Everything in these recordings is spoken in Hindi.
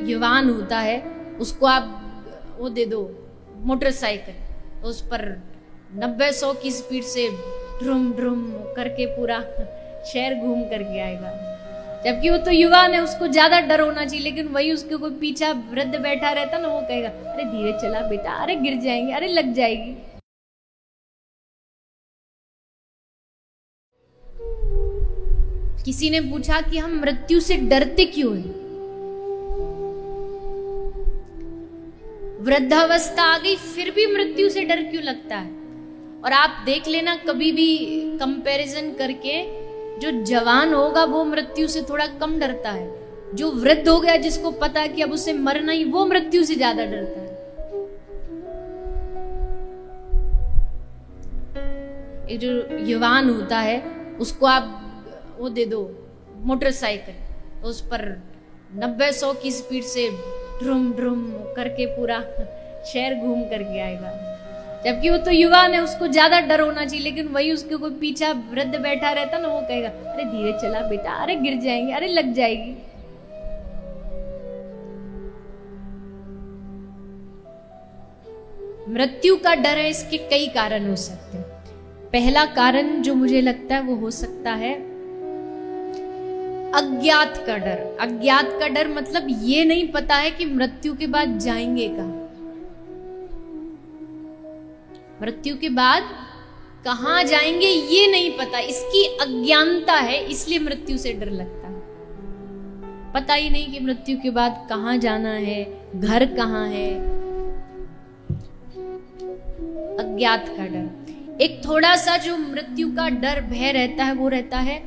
युवान होता है उसको आप वो दे दो मोटरसाइकिल, उस पर 90-100 की स्पीड से ड्रुम ड्रुम करके पूरा शहर घूम करके आएगा। जबकि वो तो युवान है, उसको ज्यादा डर होना चाहिए, लेकिन वही उसके कोई पीछा वृद्ध बैठा रहता ना, वो कहेगा अरे धीरे चला बेटा, अरे गिर जाएंगे, अरे लग जाएगी। किसी ने पूछा कि हम मृत्यु से डरते क्यों हैं? वृद्धावस्था आ गई फिर भी मृत्यु से डर क्यों लगता है? और आप देख लेना कभी भी कंपैरिजन करके, जो जवान होगा वो मृत्यु से थोड़ा कम डरता है, जो वृद्ध हो गया जिसको पता है कि अब उसे मरना ही, वो मृत्यु से ज्यादा डरता है। एक जो युवान होता है उसको आप वो दे दो मोटरसाइकिल, उस पर 90-100 की स्पीड से ड्रुम ड्रुम करके पूरा शहर घूम करके आएगा। जबकि वो तो युवान है, उसको ज्यादा डर होना चाहिए, लेकिन वही उसके कोई पीछा वृद्ध बैठा रहता ना, वो कहेगा अरे धीरे चला बेटा, अरे गिर जाएंगे, अरे लग जाएगी। मृत्यु का डर है, इसके कई कारण हो सकते हैं। पहला कारण जो मुझे लगता है वो हो सकता है अज्ञात का डर। अज्ञात का डर मतलब ये नहीं पता है कि मृत्यु के बाद जाएंगे कहां, मृत्यु के बाद कहां जाएंगे ये नहीं पता, इसकी अज्ञानता है, इसलिए मृत्यु से डर लगता है। पता ही नहीं कि मृत्यु के बाद कहां जाना है, घर कहां है, अज्ञात का डर। एक थोड़ा सा जो मृत्यु का डर भय रहता है वो रहता है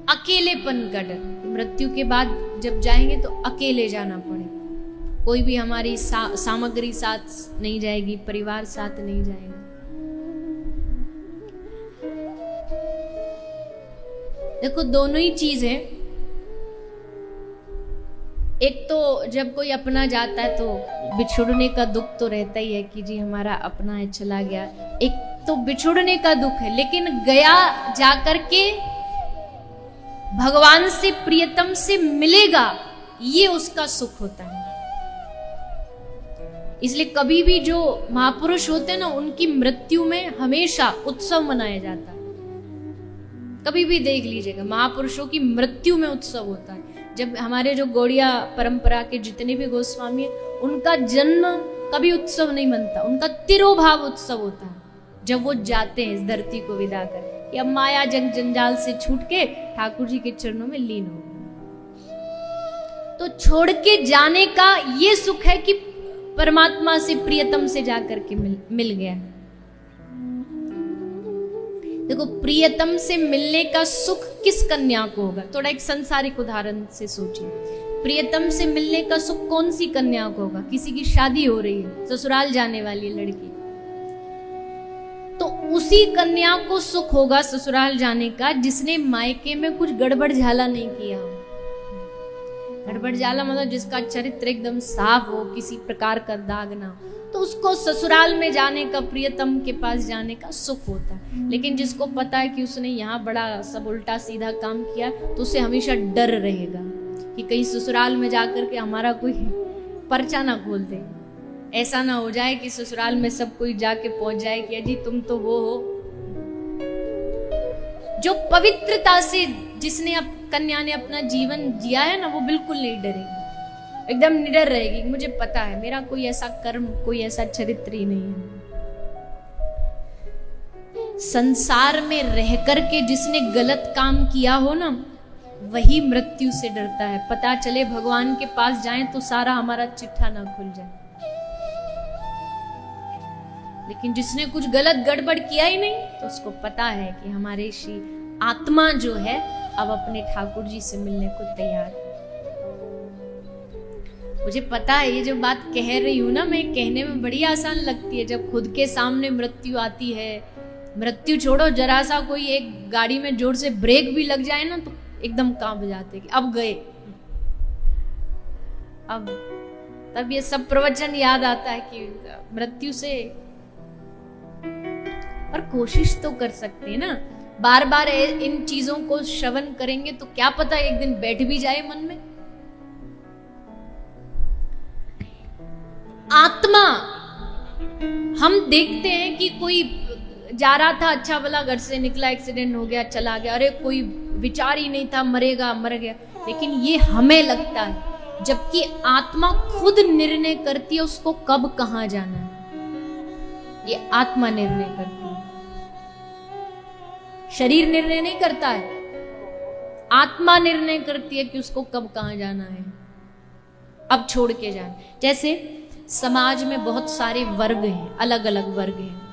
अकेलेपन का डर। मृत्यु के बाद जब जाएंगे तो अकेले जाना पड़े, कोई भी हमारी सामग्री साथ नहीं जाएगी, परिवार साथ नहीं जाएगा। देखो दोनों ही चीज है। एक तो जब कोई अपना जाता है तो बिछुड़ने का दुख तो रहता ही है कि जी हमारा अपना है चला गया, एक तो बिछुड़ने का दुख है, लेकिन गया जाकर के भगवान से, प्रियतम से मिलेगा, ये उसका सुख होता है। इसलिए कभी भी जो महापुरुष होते हैं ना, उनकी मृत्यु में हमेशा उत्सव मनाया जाता है। कभी भी देख लीजिएगा महापुरुषों की मृत्यु में उत्सव होता है। जब हमारे जो गौड़िया परंपरा के जितने भी गोस्वामी है, उनका जन्म कभी उत्सव नहीं मनता, उनका तिरोभाव उत्सव होता है जब वो जाते हैं इस धरती को विदा कर, कि अब माया जंग जंजाल से छूट के ठाकुर जी के चरणों में लीन हो गए। तो छोड़ के जाने का ये सुख है कि परमात्मा से, प्रियतम से जाकर के मिल गया। देखो प्रियतम से मिलने का सुख किस कन्या को होगा? थोड़ा एक संसारिक उदाहरण से सोचिए। प्रियतम से मिलने का सुख कौन सी कन्या को होगा? किसी की शादी हो रही है, ससुराल जाने वाली लड़की, तो उसी कन्या को सुख होगा ससुराल जाने का जिसने मायके में कुछ गड़बड़ झाला नहीं किया। गड़बड़ झाला मतलब जिसका चरित्र एकदम साफ हो, किसी प्रकार का दाग ना हो, तो उसको ससुराल में जाने का, प्रियतम के पास जाने का सुख होता है। लेकिन जिसको पता है कि उसने यहाँ बड़ा सब उल्टा सीधा काम किया, तो उसे हमेशा डर रहेगा कि कहीं ससुराल में जाकर के हमारा कोई पर्चा ना खोल दे, ऐसा ना हो जाए कि ससुराल में सब कोई जाके पहुंच जाए कि अजी तुम तो वो हो। जो पवित्रता से जिसने कन्या ने अपना जीवन जिया है ना, वो बिल्कुल नहीं डरेगी, एकदम निडर रहेगी। मुझे पता है मेरा कोई ऐसा कर्म, कोई ऐसा चरित्र ही नहीं है। संसार में रह करके जिसने गलत काम किया हो ना, वही मृत्यु से डरता है। पता चले भगवान के पास जाएं तो सारा हमारा चिट्ठा ना खुल जाए। लेकिन जिसने कुछ गलत गड़बड़ किया ही नहीं, तो उसको पता है कि हमारे श्री आत्मा जो है अब अपने ठाकुर जी से मिलने को तैयार है। मुझे पता है ये जो बात कह रही हूं ना मैं, कहने में बड़ी आसान लगती है। जब खुद के सामने मृत्यु आती है, मृत्यु छोड़ो, जरा सा कोई एक गाड़ी में जोर से ब्रेक भी लग जाए ना, तो एकदम कांप जाते कि अब गए। अब तब ये सब प्रवचन याद आता है कि मृत्यु से, और कोशिश तो कर सकते हैं ना, बार बार इन चीजों को श्रवण करेंगे तो क्या पता एक दिन बैठ भी जाए मन में। आत्मा, हम देखते हैं कि कोई जा रहा था अच्छा भला, घर से निकला, एक्सीडेंट हो गया, चला गया, अरे कोई विचार ही नहीं था, मरेगा, मर गया। लेकिन ये हमें लगता है, जबकि आत्मा खुद निर्णय करती है उसको कब कहां जाना है। ये आत्मा निर्णय करती है, शरीर निर्णय नहीं करता है। आत्मा निर्णय करती है कि उसको कब कहां जाना है, अब छोड़ के जाना। जैसे समाज में बहुत सारे वर्ग हैं, अलग अलग वर्ग हैं।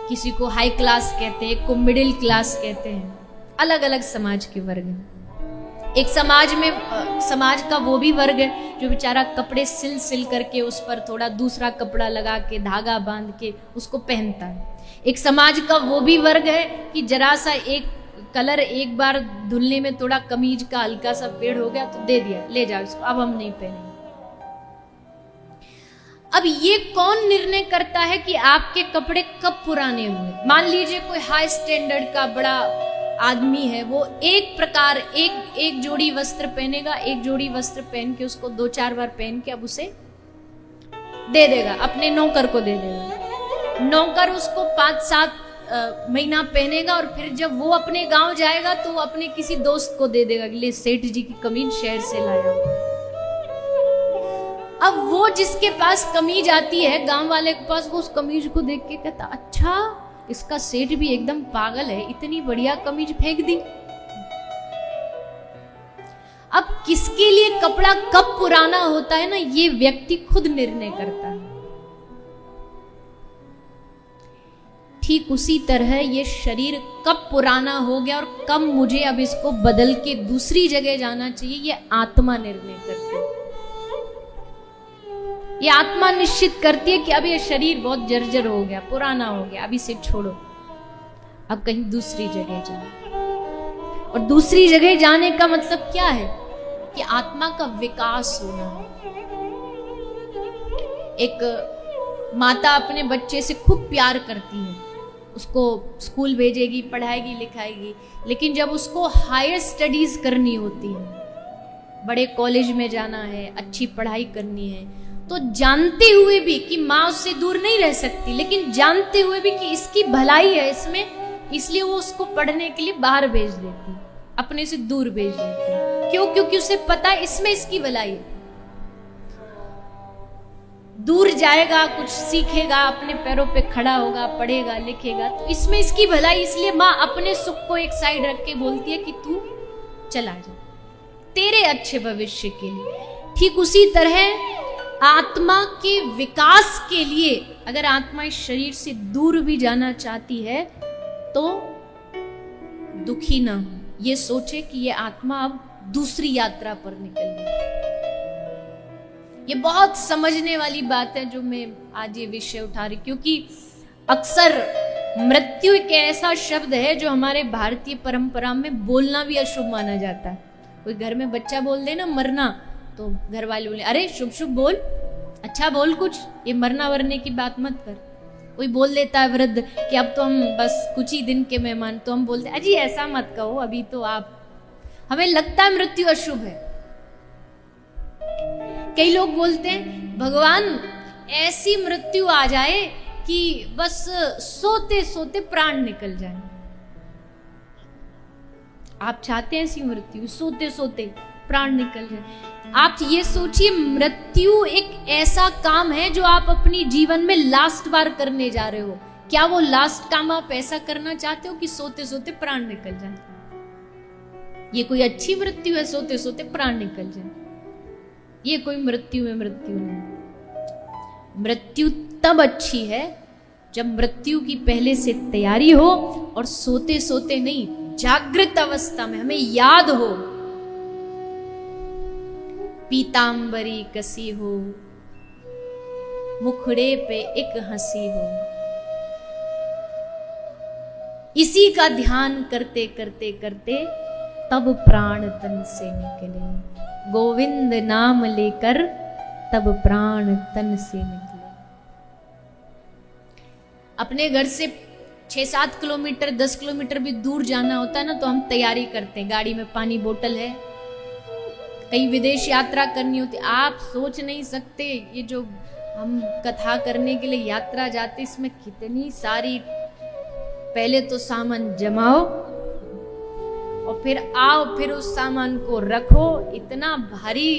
किसी को हाई क्लास कहते हैं, एक को मिडिल क्लास कहते हैं, अलग अलग समाज के वर्ग हैं। एक समाज में समाज का वो भी वर्ग है जो बेचारा कपड़े सिल सिल करके उस पर थोड़ा दूसरा कपड़ा लगा के धागा बांध के उसको पहनता है। एक समाज का वो भी वर्ग है कि जरा सा एक कलर एक बार धुलने में थोड़ा कमीज का हल्का सा पेड़ हो गया तो दे दिया, ले जाओ इसको, अब हम नहीं पहनेंगे। अब ये कौन निर्णय करता है कि आपके कपड़े कब पुराने हुए? मान लीजिए कोई हाई स्टैंडर्ड का बड़ा आदमी है, वो एक प्रकार एक जोड़ी वस्त्र पहनेगा, एक जोड़ी वस्त्र पहन के उसको 2-4 बार पहन के अब उसे दे देगा, अपने नौकर को दे देगा। नौकर उसको 5-7 महीना पहनेगा और फिर जब वो अपने गांव जाएगा तो वो अपने किसी दोस्त को दे देगा, ले सेठ जी की कमीज शहर से लाया। अब वो जिसके पास कमीज आती है गांव वाले के पास, वो उस कमीज को देख के कहता, अच्छा इसका सेठ भी एकदम पागल है, इतनी बढ़िया कमीज फेंक दी। अब किसके लिए कपड़ा कब पुराना होता है ना, ये व्यक्ति खुद निर्णय करता है। ठीक उसी तरह ये शरीर कब पुराना हो गया और कब मुझे अब इसको बदल के दूसरी जगह जाना चाहिए, ये आत्मा निर्णय करती है। ये आत्मा निश्चित करती है कि अब ये शरीर बहुत जर्जर हो गया, पुराना हो गया, अब इसे छोड़ो, अब कहीं दूसरी जगह जाओ। और दूसरी जगह जाने का मतलब क्या है कि आत्मा का विकास होना है। एक माता अपने बच्चे से खूब प्यार करती है, उसको स्कूल भेजेगी, पढ़ाएगी, लिखाएगी, लेकिन जब उसको हायर स्टडीज करनी होती है, बड़े कॉलेज में जाना है, अच्छी पढ़ाई करनी है, तो जानते हुए भी कि माँ उससे दूर नहीं रह सकती, लेकिन जानते हुए भी कि इसकी भलाई है इसमें, इसलिए वो उसको पढ़ने के लिए बाहर भेज देती, अपने से दूर भेज देती। क्यों? क्योंकि उसे पता है इसमें इसकी भलाई है। दूर जाएगा, कुछ सीखेगा, अपने पैरों पे खड़ा होगा, पढ़ेगा, लिखेगा, तो इसमें इसकी भलाई, इसलिए माँ अपने सुख को एक साइड रख के बोलती है कि तू चला जा, तेरे अच्छे भविष्य के लिए। ठीक उसी तरह आत्मा के विकास के लिए अगर आत्मा इस शरीर से दूर भी जाना चाहती है तो दुखी ना हो, ये सोचे कि ये आत्मा अब दूसरी यात्रा पर निकल गई। ये बहुत समझने वाली बात है जो मैं आज ये विषय उठा रही, क्योंकि अक्सर मृत्यु एक ऐसा शब्द है जो हमारे भारतीय परंपरा में बोलना भी अशुभ माना जाता है। कोई घर में बच्चा बोल दे ना मरना, तो घर वाले बोले अरे शुभ शुभ बोल, अच्छा बोल कुछ, ये मरना वरने की बात मत कर। कोई बोल देता है वृद्ध कि अब तो हम बस कुछ ही दिन के मेहमान, तो हम बोलते अजी ऐसा मत कहो, अभी तो आप, हमें लगता है मृत्यु अशुभ है। कई लोग बोलते हैं भगवान ऐसी मृत्यु आ जाए कि बस सोते सोते प्राण निकल जाए। आप चाहते हैं ऐसी मृत्यु, सोते सोते प्राण निकल जाए? आप ये सोचिए, मृत्यु एक ऐसा काम है जो आप अपनी जीवन में लास्ट बार करने जा रहे हो। क्या वो लास्ट काम आप ऐसा करना चाहते हो कि सोते सोते प्राण निकल जाए? ये कोई अच्छी मृत्यु है, सोते सोते प्राण निकल जाए? ये कोई मृत्यु में मृत्यु नहीं। मृत्यु तब अच्छी है जब मृत्यु की पहले से तैयारी हो और सोते सोते नहीं, जागृत अवस्था में हमें याद हो, पीतांबरी कसी हो, मुखड़े पे एक हंसी हो, इसी का ध्यान करते करते करते तब प्राण तन से निकले। गोविंद नाम लेकर तब प्राण तन से निकले। अपने घर से 6-7 किलोमीटर 10 किलोमीटर भी दूर जाना होता है ना, तो हम तैयारी करते हैं, गाड़ी में पानी बोतल है, कहीं विदेश यात्रा करनी होती, आप सोच नहीं सकते ये जो हम कथा करने के लिए यात्रा जाते इसमें कितनी सारी पहले तो सामान जमाओ और फिर आओ, फिर उस सामान को रखो। इतना भारी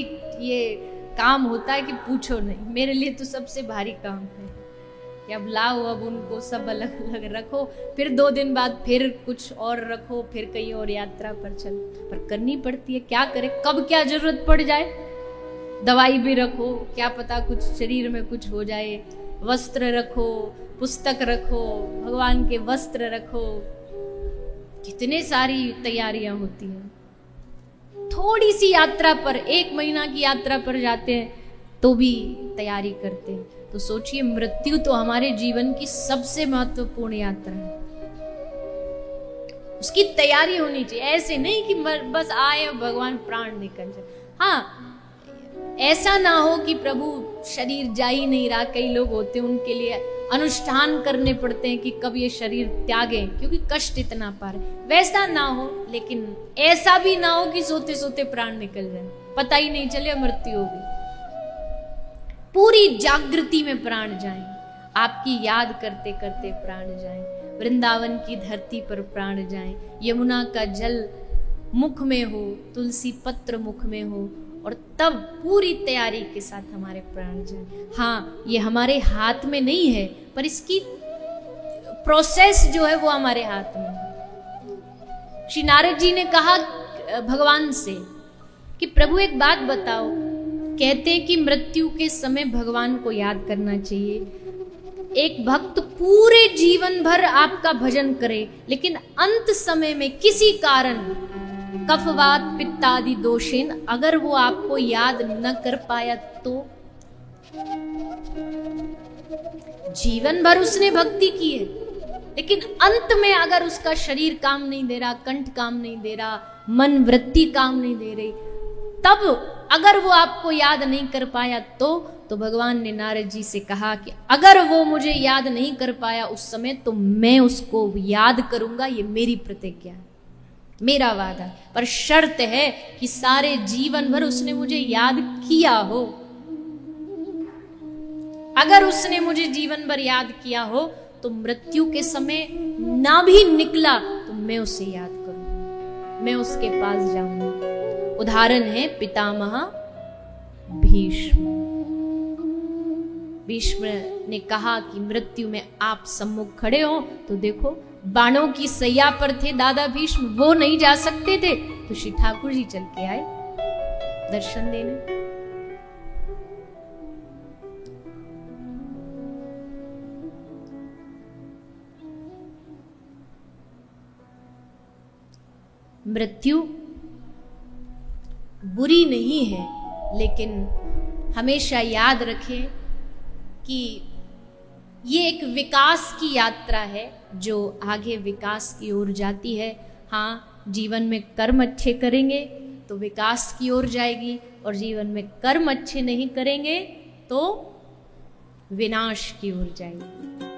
ये काम होता है कि पूछो नहीं। मेरे लिए तो सबसे भारी काम है कि अब लाओ, अब उनको सब अलग अलग रखो, फिर 2 दिन बाद फिर कुछ और रखो, फिर कहीं और यात्रा पर चलो। पर करनी पड़ती है, क्या करे, कब क्या जरूरत पड़ जाए। दवाई भी रखो, क्या पता कुछ शरीर में कुछ हो जाए। वस्त्र रखो, पुस्तक रखो, भगवान के वस्त्र रखो, कितने सारी तैयारियां होती हैं। थोड़ी सी यात्रा पर, 1 महीना की यात्रा पर जाते हैं तो भी तैयारी करते हैं। तो सोचिए, मृत्यु तो हमारे जीवन की सबसे महत्वपूर्ण यात्रा है, उसकी तैयारी होनी चाहिए। ऐसे नहीं कि बस आए और भगवान प्राण निकल जाए। हाँ, ऐसा ना हो कि प्रभु शरीर जा ही नहीं रहा। कई लोग होते हैं उनके लिए अनुष्ठान करने पड़ते हैं कि कब ये शरीर त्यागे, क्योंकि कष्ट इतना पार है। वैसा ना हो, लेकिन ऐसा भी ना हो कि सोते सोते प्राण निकल जाए, पता ही नहीं चले मृत्यु हो गई। पूरी जागृति में प्राण जाएं, आपकी याद करते करते प्राण जाएं, वृंदावन की धरती पर प्राण जाएं, यमुना का जल मुख में हो, तुलसी पत्र मुख में हो, और तब पूरी तैयारी के साथ हमारे प्राण जाएं। हाँ, ये हमारे हाथ में नहीं है, पर इसकी प्रोसेस जो है वो हमारे हाथ में है। श्री नारद जी ने कहा भगवान से कि प्रभु एक बात बताओ, कहते हैं कि मृत्यु के समय भगवान को याद करना चाहिए। एक भक्त पूरे जीवन भर आपका भजन करे, लेकिन अंत समय में किसी कारण कफवात पित्तादि दोषेन अगर वो आपको याद न कर पाया तो जीवन भर उसने भक्ति की है, लेकिन अंत में अगर उसका शरीर काम नहीं दे रहा, कंठ काम नहीं दे रहा, मन वृत्ति काम नहीं दे रही, तब अगर वो आपको याद नहीं कर पाया तो भगवान ने नारद जी से कहा कि अगर वो मुझे याद नहीं कर पाया उस समय, तो मैं उसको याद करूंगा। ये मेरी प्रतिज्ञा है, मेरा वादा, पर शर्त है कि सारे जीवन भर उसने मुझे याद किया हो। अगर उसने मुझे जीवन भर याद किया हो तो मृत्यु के समय ना भी निकला तो मैं उसे याद करूंगा, मैं उसके पास जाऊंगा। उदाहरण है पितामह भीष्म। भीष्म ने कहा कि मृत्यु में आप सम्मुख खड़े हो, तो देखो बाणों की सैया पर थे दादा भीष्म, वो नहीं जा सकते थे, तो श्री ठाकुर जी चल के आए दर्शन देने। मृत्यु बुरी नहीं है, लेकिन हमेशा याद रखें कि ये एक विकास की यात्रा है जो आगे विकास की ओर जाती है। हाँ, जीवन में कर्म अच्छे करेंगे तो विकास की ओर जाएगी, और जीवन में कर्म अच्छे नहीं करेंगे तो विनाश की ओर जाएगी।